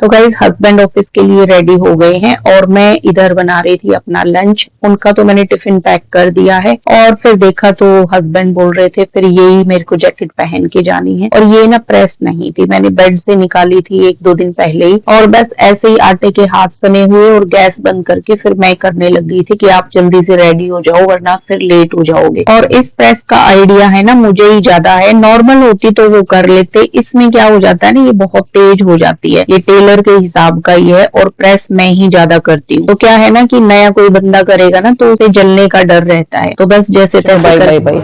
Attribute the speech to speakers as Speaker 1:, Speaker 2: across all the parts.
Speaker 1: तो guys husband office के लिए रेडी हो गए हैं और मैं इधर बना रही थी अपना लंच। उनका तो मैंने टिफिन पैक कर दिया है और फिर देखा तो हस्बैंड बोल रहे थे फिर यही मेरे को जैकेट पहन के जानी है, और ये ना प्रेस नहीं थी, मैंने बेड से निकाली थी 1-2 दिन पहले ही, और बस ऐसे ही आटे के हाथ सने हुए और गैस बंद करके फिर मैं करने लग गई थी कि आप जल्दी से रेडी हो जाओ वरना फिर लेट हो जाओगे। और इस प्रेस का आइडिया है ना मुझे ही ज्यादा है, नॉर्मल होती तो वो कर लेते, इसमें क्या हो जाता है ना ये बहुत तेज हो जाती है, ये टेलर के हिसाब का ही है और प्रेस मैं ही ज्यादा करती हूँ। तो क्या है ना कि नया कोई बंदा करेगा ना तो उसे जलने का डर रहता है, तो बस जैसे तैसे
Speaker 2: बाय बाय बाय।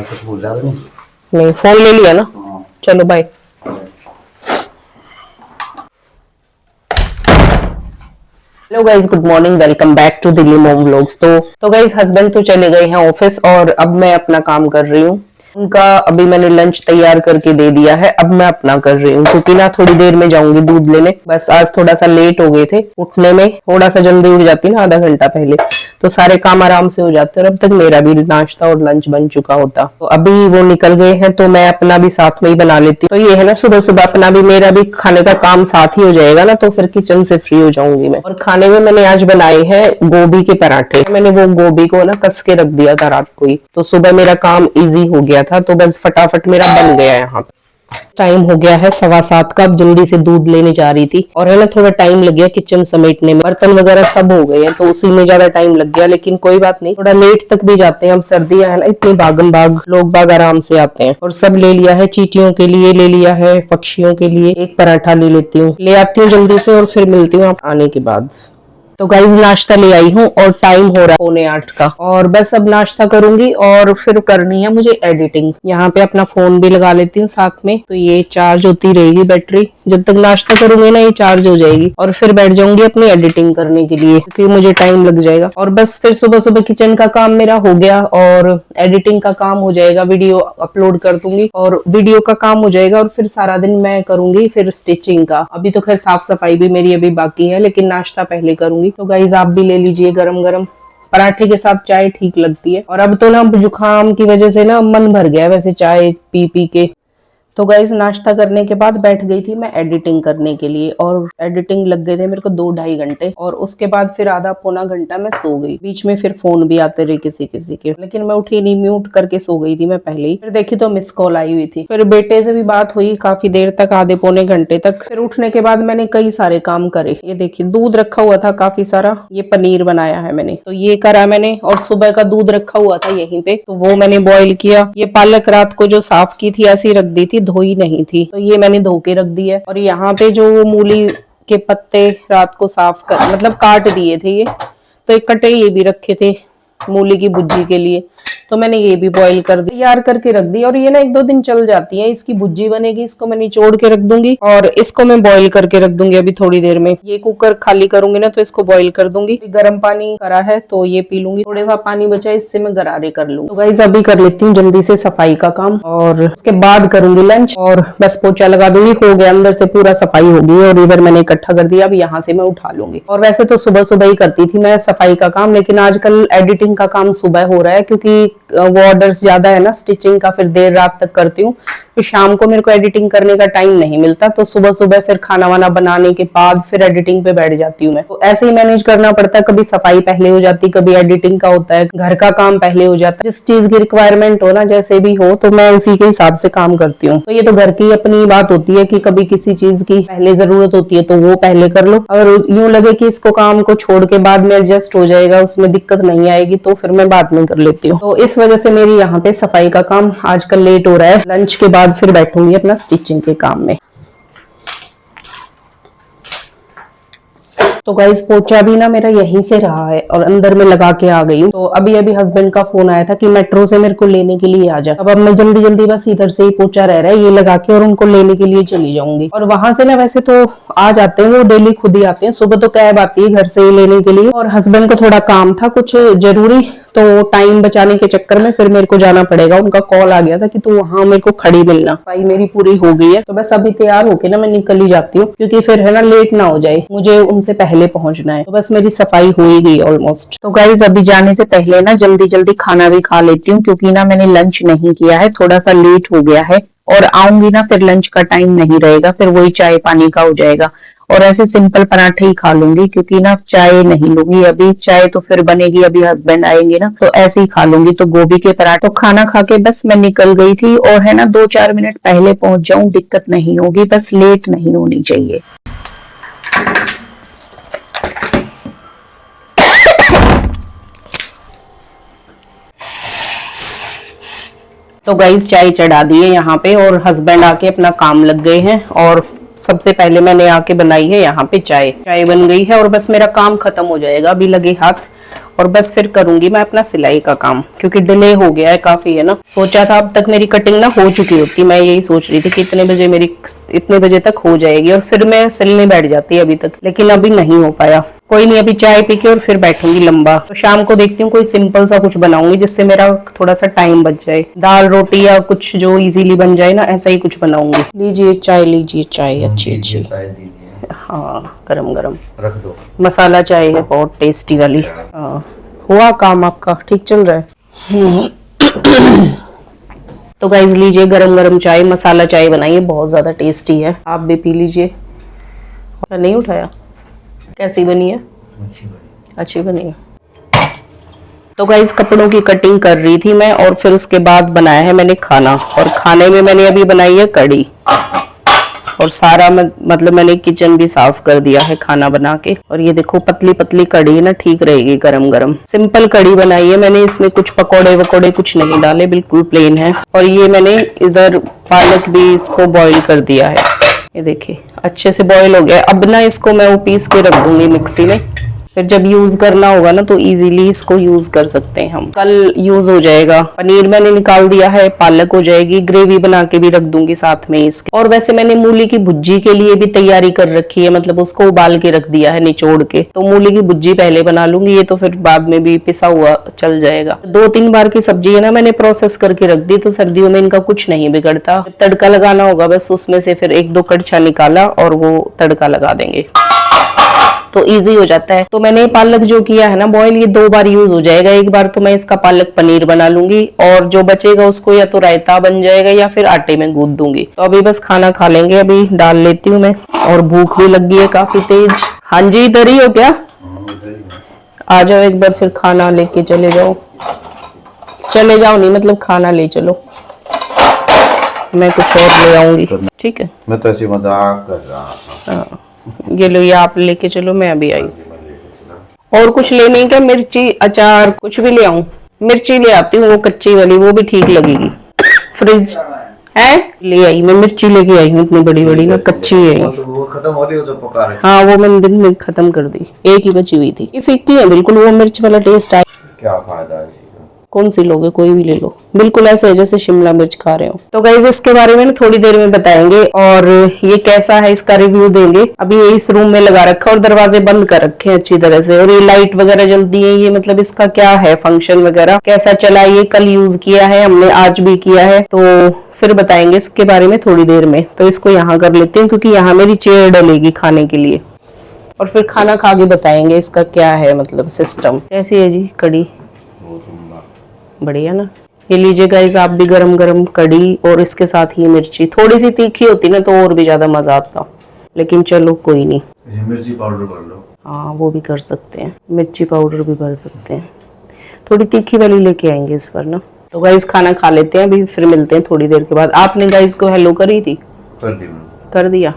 Speaker 2: नहीं फोन ले लिया ना, चलो bye. Hello guys, good morning, welcome back to Delhi mom vlogs. तो गाइज हस्बैंड तो चले गए हैं ऑफिस और अब मैं अपना काम कर रही हूँ। उनका अभी मैंने लंच तैयार करके दे दिया है, अब मैं अपना कर रही हूँ क्योंकि ना थोड़ी देर में जाऊंगी दूध लेने। बस आज थोड़ा सा लेट हो गए थे उठने में, थोड़ा सा जल्दी उठ जाती ना आधा घंटा पहले, तो सारे काम आराम से हो जाते और अब तक मेरा भी नाश्ता और लंच बन चुका होता। तो अभी वो निकल गए हैं तो मैं अपना भी साथ में ही बना लेती हूँ। तो ये है ना सुबह सुबह अपना भी मेरा भी खाने का काम साथ ही हो जाएगा ना, तो फिर किचन से फ्री हो जाऊंगी मैं। और खाने में मैंने आज बनाए हैं गोभी के पराठे। मैंने वो गोभी को ना कस के रख दिया था रात को ही, तो सुबह मेरा काम इजी हो गया था, तो बस फटाफट मेरा बन गया यहाँ पे। टाइम हो गया है 7:15 का, अब जल्दी से दूध लेने जा रही थी और है ना थोड़ा टाइम लग गया किचन समेटने में, बर्तन वगैरह सब हो गए हैं तो उसी में ज्यादा टाइम लग गया, लेकिन कोई बात नहीं, थोड़ा लेट तक भी जाते हैं। अब सर्दियां है ना, इतनी भागम भाग, लोग बाग आराम से आते हैं। और सब ले लिया है, चींटियों के लिए ले लिया है, पक्षियों के लिए एक पराठा ले लेती हूँ, ले आती हूँ जल्दी से और फिर मिलती हूँ आने के बाद। तो गाइज नाश्ता ले आई हूँ और टाइम हो रहा है 7:45 का, और बस अब नाश्ता करूंगी और फिर करनी है मुझे एडिटिंग। यहाँ पे अपना फोन भी लगा लेती हूँ साथ में, तो ये चार्ज होती रहेगी बैटरी, जब तक नाश्ता करूंगी ना ये चार्ज हो जाएगी और फिर बैठ जाऊंगी अपनी एडिटिंग करने के लिए क्योंकि मुझे टाइम लग जाएगा। और बस फिर सुबह सुबह किचन का काम मेरा हो गया और एडिटिंग का काम हो जाएगा, वीडियो अपलोड कर दूंगी और वीडियो का काम हो जाएगा और फिर सारा दिन मैं करूंगी फिर स्टिचिंग का। अभी तो खैर साफ सफाई भी मेरी अभी बाकी है, लेकिन नाश्ता पहले करूंगी। तो गाइज आप भी ले लीजिए गरम गरम, पराठे के साथ चाय ठीक लगती है। और अब तो ना जुकाम की वजह से ना मन भर गया वैसे चाय पी पी के। तो गाइज नाश्ता करने के बाद बैठ गई थी मैं एडिटिंग करने के लिए, और एडिटिंग लग गए थे मेरे को 2-2.5 घंटे, और उसके बाद फिर आधा पौना घंटा मैं सो गई। बीच में फिर फोन भी आते रहे किसी किसी के, लेकिन मैं उठी नहीं, म्यूट करके सो गई थी मैं पहले ही। फिर देखी तो मिस कॉल आई हुई थी, फिर बेटे से भी बात हुई काफी देर तक, आधे पौने घंटे तक। फिर उठने के बाद मैंने कई सारे काम करे। ये देखिए दूध रखा हुआ था काफी सारा, ये पनीर बनाया है मैंने, तो ये करा मैंने। और सुबह का दूध रखा हुआ था यहीं पे, तो वो मैंने बॉईल किया। ये पालक रात को जो साफ की थी ऐसी रख दी थी, धोई नहीं थी, तो ये मैंने धो के रख दी है। और यहाँ पे जो वो मूली के पत्ते रात को साफ कर मतलब काट दिए थे ये, तो एक कटे ये भी रखे थे मूली की भुज्जी के लिए, तो मैंने ये भी बॉईल कर दी, तैयार करके रख दी। और ये ना 1-2 दिन चल जाती है, इसकी भुज्जी बनेगी, इसको मैं निचोड़ के रख दूंगी और इसको मैं बॉईल करके रख दूंगी अभी थोड़ी देर में। ये कुकर खाली करूंगी ना तो इसको बॉईल कर दूंगी। गर्म पानी करा है तो ये पी लूंगी, थोड़ा सा पानी बचा है इससे मैं गरारे कर लूंगी। तो गाइस अभी कर लेती हूँ जल्दी से सफाई का काम और उसके बाद करूंगी लंच और बस पोछा लगा दूंगी। हो गया, अंदर से पूरा सफाई होगी और इधर मैंने इकट्ठा कर दिया, अब यहाँ से मैं उठा लूंगी। और वैसे तो सुबह सुबह ही करती थी मैं सफाई का काम, लेकिन आजकल एडिटिंग का काम सुबह हो रहा है क्योंकि वो ऑर्डर्स ज्यादा है ना स्टिचिंग का, फिर देर रात तक करती हूँ, तो शाम को मेरे को एडिटिंग करने का टाइम नहीं मिलता, तो सुबह सुबह फिर खाना वाना बनाने के बाद फिर एडिटिंग पे बैठ जाती हूँ मैं। तो ऐसे ही मैनेज करना पड़ता है, कभी सफाई पहले हो जाती, कभी एडिटिंग का होता है, घर का काम पहले हो जाता है। जिस चीज की रिक्वायरमेंट हो ना जैसे भी हो, तो मैं उसी के हिसाब से काम करती हूँ। तो ये तो घर की अपनी बात होती है कि कभी किसी चीज की पहले जरूरत होती है तो वो पहले कर लो, अगर यूं लगे कि इसको काम को छोड़ के बाद में एडजस्ट हो जाएगा, उसमें दिक्कत नहीं आएगी, तो फिर मैं बाद में कर लेती हूँ। तो इस वजह से मेरी यहाँ पे सफाई का काम आजकल लेट हो रहा है। लंच के बाद फिर बैठूंगी अपना स्टिचिंग के काम में। तो गाइस पोछा भी ना मेरा यहीं से रहा है और अंदर में लगा के आ गई हूँ। तो अभी अभी हस्बैंड का फोन आया था कि मेट्रो से मेरे को लेने के लिए आ जा। अब मैं जल्दी जल्दी बस इधर से ही पोछा रह रहा है ये लगा के और उनको लेने के लिए चली जाऊंगी। और वहां से ना वैसे तो आ जाते हैं, वो डेली खुद ही आते हैं, सुबह तो कैब आती है घर से ही लेने के लिए। और हस्बैंड को थोड़ा काम था कुछ जरूरी, तो टाइम बचाने के चक्कर में फिर मेरे को जाना पड़ेगा। उनका कॉल आ गया था कि तू वहां मेरे को खड़ी मिलना। सफाई मेरी पूरी हो गई है, तो बस अभी तैयार होके ना मैं निकल ही जाती हूँ क्योंकि फिर है ना लेट ना हो जाए, मुझे उनसे पहले पहुंचना है। तो बस मेरी सफाई हो ही गई ऑलमोस्ट।
Speaker 1: तो गाइस अभी जाने से पहले ना जल्दी जल्दी खाना भी खा लेती हूँ क्योंकि ना मैंने लंच नहीं किया है, थोड़ा सा लेट हो गया है, और आऊंगी ना फिर लंच का टाइम नहीं रहेगा, फिर वही चाय पानी का हो जाएगा। और ऐसे सिंपल पराठे ही खा लूंगी, क्योंकि ना चाय नहीं लूंगी अभी। चाय तो फिर बनेगी, अभी हस्बैंड आएंगे ना, तो ऐसे ही खा लूंगी। तो गोभी के पराठे, तो खाना खा के बस मैं निकल गई थी, और है ना 2-4 मिनट पहले पहुंच जाऊं, दिक्कत नहीं होगी, बस लेट नहीं होनी चाहिए।
Speaker 2: तो गाइस चाय चढ़ा दी है यहाँ पे, और हस्बैंड आके अपना काम लग गए हैं। और सबसे पहले मैंने आके बनाई है यहाँ पे चाय। चाय बन गई है और बस मेरा काम खत्म हो जाएगा अभी लगे हाथ, और बस फिर करूंगी मैं अपना सिलाई का काम, क्योंकि डिले हो गया है काफी, है ना। सोचा था अब तक मेरी कटिंग ना हो चुकी होती, मैं यही सोच रही थी कि इतने बजे तक हो जाएगी, और फिर मैं सिलने बैठ जाती अभी तक, लेकिन अभी नहीं हो पाया। कोई नहीं, अभी चाय पी के और फिर बैठूंगी लंबा। तो शाम को देखती हूँ कोई सिंपल सा कुछ बनाऊंगी जिससे मेरा थोड़ा सा टाइम बच जाए। दाल रोटी या कुछ जो इजीली बन जाए ना, ऐसा ही कुछ बनाऊंगी। लीजिए चाय अच्छी। हाँ, गरम गरम
Speaker 3: रख दो।
Speaker 2: मसाला चाय है, बहुत टेस्टी वाली। हाँ, हुआ काम आपका, ठीक चल रहा है। तो गाइस लीजिए गरम गरम चाय, मसाला चाय बनाइए, बहुत ज्यादा टेस्टी है, आप भी पी लीजिए। नहीं उठाया? कैसी बनी है? अच्छी बनी है। तो गाइस कपड़ों की कटिंग कर रही थी मैं, और फिर उसके बाद बनाया है मैंने खाना, और खाने में मैंने अभी बनाई है कढ़ी, और सारा मतलब मैंने किचन भी साफ कर दिया है खाना बना के। और ये देखो पतली पतली कढ़ी है ना, ठीक रहेगी गरम गरम। सिंपल कढ़ी बनाई है मैंने, इसमें कुछ पकोड़े वकोड़े कुछ नहीं डाले, बिल्कुल प्लेन है। और ये मैंने इधर पालक भी इसको बॉईल कर दिया है, ये देखिए अच्छे से बॉईल हो गया। अब ना इसको मैं वो पीस के रख दूंगी मिक्सी में, फिर जब यूज करना होगा ना तो इजीली इसको यूज कर सकते हैं हम। कल यूज हो जाएगा। पनीर मैंने निकाल दिया है, पालक हो जाएगी, ग्रेवी बना के भी रख दूंगी साथ में इसके। और वैसे मैंने मूली की भुज्जी के लिए भी तैयारी कर रखी है, मतलब उसको उबाल के रख दिया है निचोड़ के। तो मूली की भुज्जी पहले बना लूंगी, ये तो फिर बाद में भी पिसा हुआ चल जाएगा। 2-3 बार की सब्जी है ना मैंने प्रोसेस करके रख दी, तो सर्दियों में इनका कुछ नहीं बिगड़ता। तड़का लगाना होगा बस उसमें से फिर 1-2 कड़छा निकाला और वो तड़का लगा देंगे, तो इजी हो जाता है। तो मैंने पालक जो किया है ना बॉईल, ये 2 बार यूज हो जाएगा। एक बार तो मैं इसका पालक पनीर बना लूंगी, और जो बचेगा उसको या तो रायता बन जाएगा या फिर आटे में गूंद दूंगी। तो अभी बस खाना खा लेंगे, अभी डाल लेती हूँ मैं, और भूख भी लग गई है काफी तेज। हाँ जी, इधर ही हो क्या? आ जाओ एक बार, फिर खाना लेके चले जाओ। चले जाओ नहीं, मतलब खाना ले चलो, मैं कुछ और ले आऊंगी, ठीक है?
Speaker 3: मैं तो ऐसी मजाक कर रहा था।
Speaker 2: हाँ, ये लो, ये आप लेके चलो, मैं अभी आई। और कुछ लेने का? मिर्ची अचार कुछ भी ले आऊं? मिर्ची ले आती हूँ, वो कच्ची वाली, वो भी ठीक लगेगी। फ्रिज है, ले आई मैं, मिर्ची लेके आई हूँ इतनी बड़ी बड़ी ना, कच्ची है।
Speaker 3: वो खत्म हो रही हो जो पका रहे।
Speaker 2: हाँ, वो मैंने दिन में खत्म कर दी, एक ही बची हुई थी। ये फीकी है बिल्कुल, वो मिर्च वाला टेस्ट आया।
Speaker 3: क्या फायदा है इसी का?
Speaker 2: कौन सी लोगे? कोई भी ले लो, बिल्कुल ऐसे है जैसे शिमला मिर्च खा रहे हो। तो गाइस इसके बारे में थोड़ी देर में बताएंगे, और ये कैसा है इसका रिव्यू देंगे। अभी ये इस रूम में लगा रखा और दरवाजे बंद कर रखे हैं अच्छी तरह से, और ये लाइट वगैरह जलती है, ये मतलब इसका क्या है फंक्शन वगैरह, कैसा चला। ये कल यूज किया है हमने, आज भी किया है, तो फिर बताएंगे इसके बारे में थोड़ी देर में। तो इसको यहाँ कर लेते हैं, क्योंकि यहाँ मेरी चेयर डलेगी खाने के लिए, और फिर खाना खा के बताएंगे इसका क्या है मतलब सिस्टम। कैसी है जी कढ़ी? बढ़िया ना। ये लीजिए गाइस, आप भी गरम गरम कढ़ी, और इसके साथ ही मिर्ची। थोड़ी सी तीखी होती ना तो और भी ज्यादा मजा आता, लेकिन चलो कोई नहीं।
Speaker 3: मिर्ची पाउडर कर लो।
Speaker 2: हाँ, वो भी कर सकते हैं, मिर्ची पाउडर भी कर सकते हैं। थोड़ी तीखी वाली लेके आएंगे इस बार ना। तो गाइस खाना खा लेते हैं, अभी फिर मिलते हैं थोड़ी देर के बाद। आपने गाइस को हेलो करी थी? कर दिया,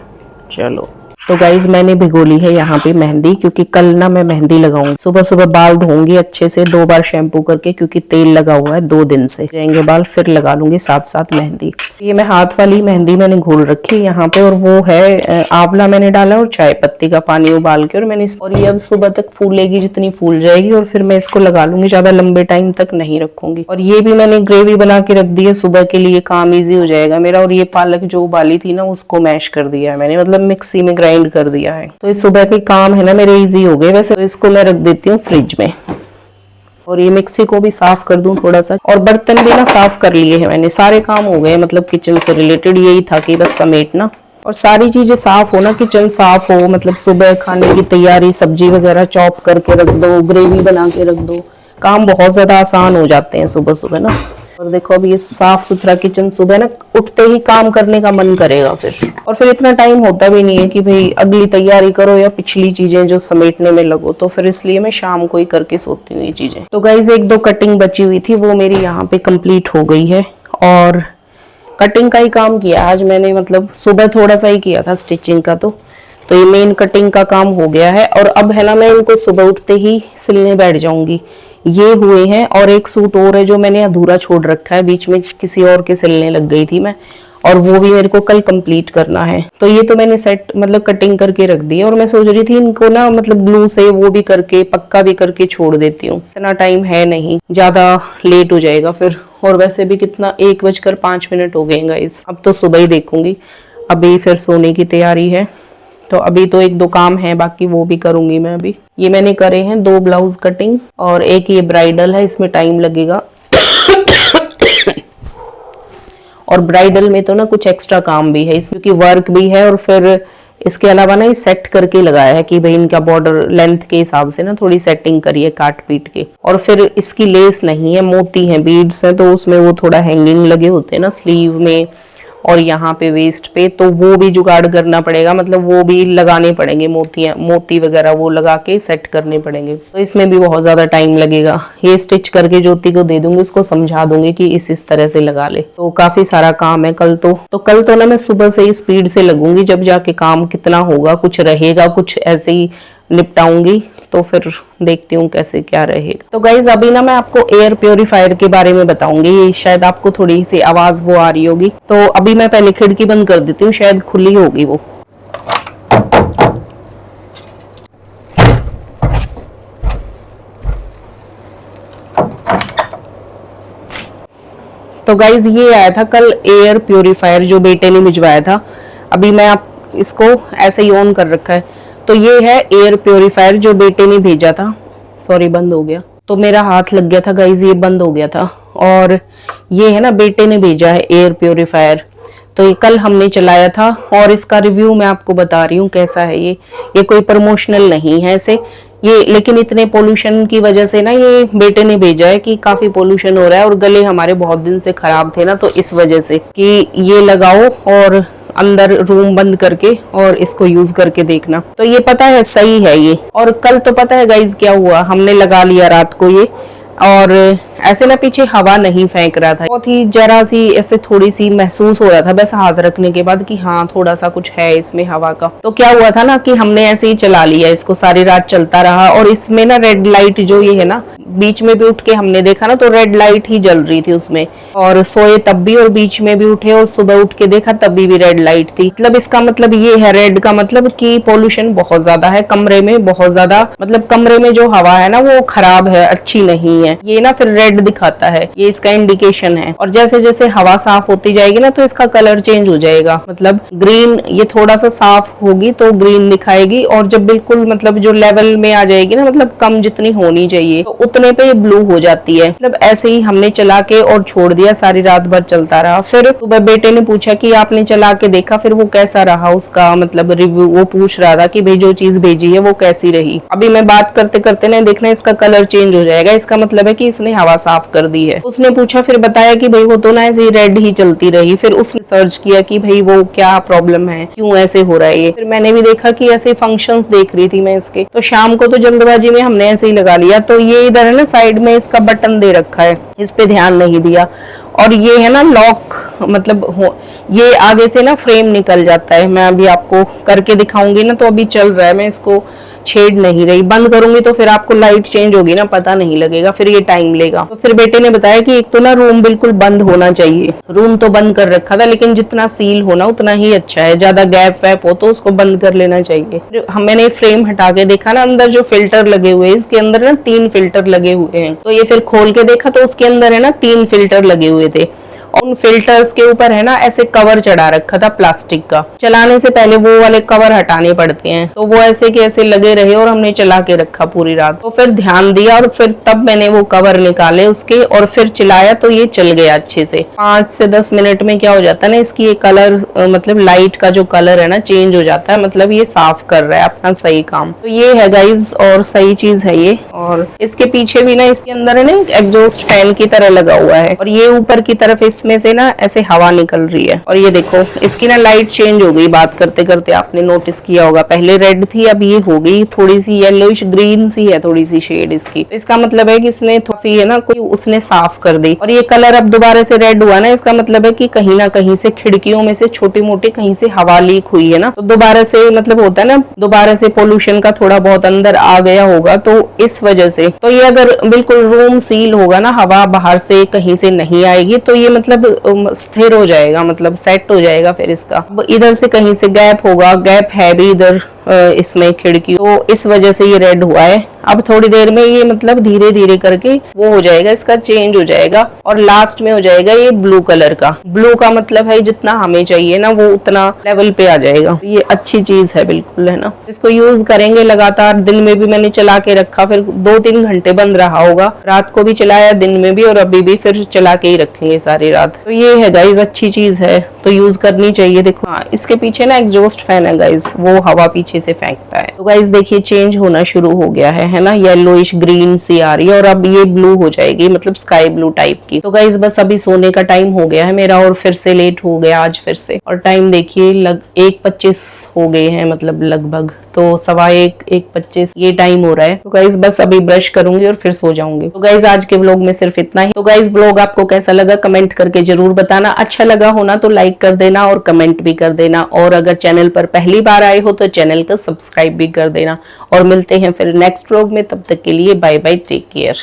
Speaker 2: चलो। तो गाइज मैंने भिगो ली है यहाँ पे मेहंदी, क्योंकि कल ना मैं मेहंदी लगाऊंगी। सुबह सुबह बाल धोऊंगी अच्छे से 2 बार शैम्पू करके, क्योंकि तेल लगा हुआ है 2 दिन से। जाएंगे बाल, फिर लगा लूंगी साथ साथ मेहंदी। ये मैं हाथ वाली मेहंदी मैंने घोल रखी है यहाँ पे, और वो है आंवला मैंने डाला और चाय पत्ती का पानी उबाल के, और मैंने और ये अब सुबह तक फूलेगी, जितनी फूल जाएगी, और फिर मैं इसको लगा लूंगी। ज्यादा लंबे टाइम तक नहीं रखूंगी। और ये भी मैंने ग्रेवी बना के रख दी है सुबह के लिए, काम ईजी हो जाएगा मेरा। और ये पालक जो उबाली थी ना, उसको मैश कर दिया है मैंने, मतलब मिक्सी में ग्राइंड कर दिया है। तो इस सुबह के काम है ना मेरे इजी हो गए वैसे। तो इसको मैं रख देती हूँ फ्रिज में, और ये मिक्सी को भी साफ कर दूं थोड़ा सा, और बर्तन भी ना साफ कर लिए हैं मैंने। सारे काम हो गए, मतलब किचन से रिलेटेड यही था कि बस समेटना, और सारी चीजें साफ हो ना, किचन साफ हो, मतलब सुबह खाने की तैयारी, सब्जी वगैरह चॉप करके रख दो, ग्रेवी बना के रख दो, काम बहुत ज्यादा आसान हो जाते हैं सुबह सुबह ना। और देखो अब ये साफ सुथरा किचन, सुबह ना उठते ही काम करने का मन करेगा फिर, और फिर इतना टाइम होता भी नहीं है कि भाई अगली तैयारी करो या पिछली चीजें जो समेटने में लगो, तो फिर इसलिए मैं शाम को ही करके सोती हूँ ये चीजें। तो गाइज एक दो कटिंग बची हुई थी, वो मेरी यहाँ पे कंप्लीट हो गई है, और कटिंग का ही काम किया आज मैंने, मतलब सुबह थोड़ा सा ही किया था स्टिचिंग का, तो ये मेन कटिंग का काम हो गया है। और अब है ना मैं इनको सुबह उठते ही सिलने बैठ जाऊंगी। ये हुए हैं, और एक सूट और है जो मैंने अधूरा छोड़ रखा है, बीच में किसी और के सिलने लग गई थी मैं, और वो भी मेरे को कल कंप्लीट करना है। तो ये तो मैंने सेट मतलब कटिंग करके रख दी है, और मैं सोच रही थी इनको ना मतलब ग्लू से वो भी करके पक्का भी करके छोड़ देती हूँ, इतना टाइम है नहीं, ज्यादा लेट हो जाएगा फिर। और वैसे भी कितना 1:05 हो गए गाइस, अब तो सुबह ही देखूंगी। अभी फिर सोने की तैयारी है, तो अभी तो एक दो काम है, बाकी वो भी करूंगी मैं अभी। ये मैंने करे हैं 2 ब्लाउज कटिंग, और एक ये ब्राइडल है, इसमें टाइम लगेगा। और ब्राइडल में तो ना कुछ एक्स्ट्रा काम भी है इसमें, क्योंकि वर्क भी है, और फिर इसके अलावा ना ये सेट करके लगाया है कि भाई इनका बॉर्डर लेंथ के हिसाब से ना थोड़ी सेटिंग करिए काट पीट के। और फिर इसकी लेस नहीं है, मोती है, बीड्स है, तो उसमें वो थोड़ा हैंगिंग लगे होते हैं ना स्लीव में और यहाँ पे वेस्ट पे, तो वो भी जुगाड़ करना पड़ेगा, मतलब वो भी लगाने पड़ेंगे, मोती वगैरह वो लगा के सेट करने पड़ेंगे, तो इसमें भी बहुत ज्यादा टाइम लगेगा। ये स्टिच करके ज्योति को दे दूंगी, उसको समझा दूंगी कि इस तरह से लगा ले। तो काफी सारा काम है कल तो ना मैं सुबह से ही स्पीड से लगूंगी, जब जाके काम कितना होगा, कुछ रहेगा, कुछ ऐसे ही निपटाऊंगी, तो फिर देखती हूँ कैसे क्या रहेगा। तो गाइज अभी ना मैं आपको एयर प्योरीफायर के बारे में बताऊंगी, शायद आपको थोड़ी सी आवाज वो आ रही होगी, तो अभी मैं पहले खिड़की बंद कर देती हूँ, शायद खुली होगी वो। तो गाइज ये आया था कल एयर प्योरीफायर, जो बेटे ने भिजवाया था। अभी मैं आप इसको ऐसे ही ऑन कर रखा है। तो ये है एयर प्योरीफायर जो बेटे ने भेजा था। सॉरी, बंद हो गया, तो मेरा हाथ लग गया था गाइज, ये बंद हो गया था। और ये है ना बेटे ने भेजा है एयर प्योरीफायर, तो ये कल हमने चलाया था, और इसका रिव्यू मैं आपको बता रही हूँ कैसा है। ये कोई प्रमोशनल नहीं है ऐसे ये, लेकिन इतने पोल्यूशन की वजह से ना ये बेटे ने भेजा है कि काफी पोल्यूशन हो रहा है, और गले हमारे बहुत दिन से खराब थे ना, तो इस वजह से कि ये लगाओ और अंदर रूम बंद करके और इसको यूज करके देखना। तो ये पता है सही है ये। और कल तो पता है गाइज क्या हुआ, हमने लगा लिया रात को ये, और ऐसे ना पीछे हवा नहीं फेंक रहा था, बहुत ही जरा सी ऐसे थोड़ी सी महसूस हो रहा था बस हाथ रखने के बाद कि हाँ थोड़ा सा कुछ है इसमें हवा का। तो क्या हुआ था ना कि हमने ऐसे ही चला लिया इसको, सारी रात चलता रहा, और इसमें ना रेड लाइट जो ये है ना, बीच में भी उठ के हमने देखा ना तो रेड लाइट ही जल रही थी उसमें, और सोए तब भी, और बीच में भी उठे और सुबह उठ के देखा तभी भी रेड लाइट थी। मतलब इसका मतलब ये है, रेड का मतलब कि पोल्यूशन बहुत ज्यादा है कमरे में, बहुत ज्यादा, मतलब कमरे में जो हवा है ना वो खराब है, अच्छी नहीं है। ये ना फिर रेड दिखाता है, ये इसका इंडिकेशन है। और जैसे जैसे हवा साफ होती जाएगी ना तो इसका कलर चेंज हो जाएगा, मतलब ग्रीन, ये थोड़ा सा साफ होगी तो ग्रीन दिखाएगी, और जब बिल्कुल मतलब जो लेवल में आ जाएगी ना, मतलब कम जितनी होनी चाहिए तो उतने पे ये ब्लू हो जाती है। मतलब ऐसे ही हमने चला के और छोड़ दिया, सारी रात भर चलता रहा। फिर सुबह बेटे ने पूछा कि आपने चला के देखा, फिर वो कैसा रहा, उसका मतलब रिव्यू वो पूछ रहा था कि भाई जो चीज भेजी है वो कैसी रही। अभी मैं बात करते करते ना देखना इसका कलर चेंज हो जाएगा, इसका मतलब है कि इसने हवा साफ कर दी है। उसने पूछा, फिर बताया कि भाई वो तो ना ऐसे ही रेड ही चलती रही। फिर उसने सर्च किया कि भाई वो क्या प्रॉब्लम है, क्यों ऐसे हो रहा है ये। फिर मैंने भी देखा कि ऐसे फंक्शंस देख रही थी मैं इसके, तो शाम को तो जल्दबाजी में हमने ऐसे ही लगा लिया। तो ये इधर है ना साइड में इसका बटन दे रखा है, इस पे ध्यान नहीं दिया। और ये है ना लॉक, मतलब ये आगे से ना फ्रेम निकल जाता है। मैं अभी आपको करके दिखाऊंगी ना, तो अभी चल रहा है, मैं इसको छेड़ नहीं रही, बंद करूंगी तो फिर आपको लाइट चेंज होगी ना, पता नहीं लगेगा, फिर ये टाइम लेगा। तो फिर बेटे ने बताया कि एक तो ना रूम बिल्कुल बंद होना चाहिए, रूम तो बंद कर रखा था लेकिन जितना सील होना उतना ही अच्छा है, ज्यादा गैप वैप हो तो उसको बंद कर लेना चाहिए। मैंने फ्रेम हटा के देखा ना, अंदर जो फिल्टर लगे हुए हैं, इसके अंदर ना 3 फिल्टर लगे हुए हैं। तो ये फिर खोल के देखा तो उसके अंदर है ना 3 फिल्टर लगे हुए थे, और उन फिल्टर्स के ऊपर है ना ऐसे कवर चढ़ा रखा था प्लास्टिक का। चलाने से पहले वो वाले कवर हटाने पड़ते हैं, तो वो ऐसे के ऐसे लगे रहे और हमने चला के रखा पूरी रात। तो फिर ध्यान दिया और फिर तब मैंने वो कवर निकाले उसके और फिर चलाया तो ये चल गया अच्छे से। 5 से 10 मिनट में क्या हो जाता है ना, इसकी ये कलर मतलब लाइट का जो कलर है ना चेंज हो जाता है, मतलब ये साफ कर रहा है अपना सही काम। तो ये है गाइज और सही चीज है ये। और इसके पीछे भी ना इसके अंदर है ना एक एग्जॉस्ट फैन की तरह लगा हुआ है और ये ऊपर की तरफ इसमें से ना ऐसे हवा निकल रही है। और ये देखो इसकी ना लाइट चेंज हो गई बात करते करते, आपने नोटिस किया होगा, पहले रेड थी अब ये हो गई थोड़ी सी येलोइश ग्रीन सी है थोड़ी सी शेड इसकी। इसका मतलब है कि इसने थोड़ी है ना कोई उसने साफ कर दी और ये कलर अब दोबारा से रेड हुआ ना, इसका मतलब है कि कहीं ना कहीं से खिड़कियों में से छोटी मोटी कहीं से हवा लीक हुई है ना, तो दोबारा से मतलब होता है ना दोबारा से पोल्यूशन का थोड़ा बहुत अंदर आ गया होगा, तो इस वजह से। तो ये अगर बिल्कुल रूम सील होगा ना, हवा बाहर से कहीं से नहीं आएगी, तो ये मतलब स्थिर हो जाएगा, मतलब सेट हो जाएगा। फिर इसका इधर से कहीं से गैप होगा, गैप है भी इधर इसमें खिड़की, तो इस वजह से ये रेड हुआ है। अब थोड़ी देर में ये मतलब धीरे धीरे करके वो हो जाएगा, इसका चेंज हो जाएगा और लास्ट में हो जाएगा ये ब्लू कलर का। ब्लू का मतलब है जितना हमें चाहिए ना वो उतना लेवल पे आ जाएगा। ये अच्छी चीज है बिल्कुल, है ना। इसको यूज करेंगे लगातार, दिन में भी मैंने चला के रखा, फिर 2-3 घंटे बंद रहा होगा, रात को भी चलाया दिन में भी और अभी भी फिर चला के ही रखेंगे सारी रात। तो ये है गाइज अच्छी चीज है, तो यूज करनी चाहिए। देखो हाँ, इसके पीछे ना एग्जॉस्ट फैन है गाइज, वो हवा पीछे से फेंकता है। तो गाइज देखिए चेंज होना शुरू हो गया है ना, येलोइश ग्रीन सी आ रही है और अब ये ब्लू हो जाएगी, मतलब स्काई ब्लू टाइप की। तो गाइज बस अभी सोने का टाइम हो गया है मेरा और फिर से लेट हो गया आज फिर से। और टाइम देखिए 1:25 हो गए हैं, मतलब लगभग तो 1:15 ये टाइम हो रहा है। तो गाइज बस अभी ब्रश करूंगी और फिर सो जाऊंगी। तो गाइज आज के व्लॉग में सिर्फ इतना ही। तो गाइज व्लॉग आपको कैसा लगा कमेंट करके जरूर बताना, अच्छा लगा होना तो लाइक कर देना और कमेंट भी कर देना, और अगर चैनल पर पहली बार आए हो तो चैनल को सब्सक्राइब भी कर देना। और मिलते हैं फिर नेक्स्ट व्लॉग में, तब तक के लिए बाय बाय, टेक केयर।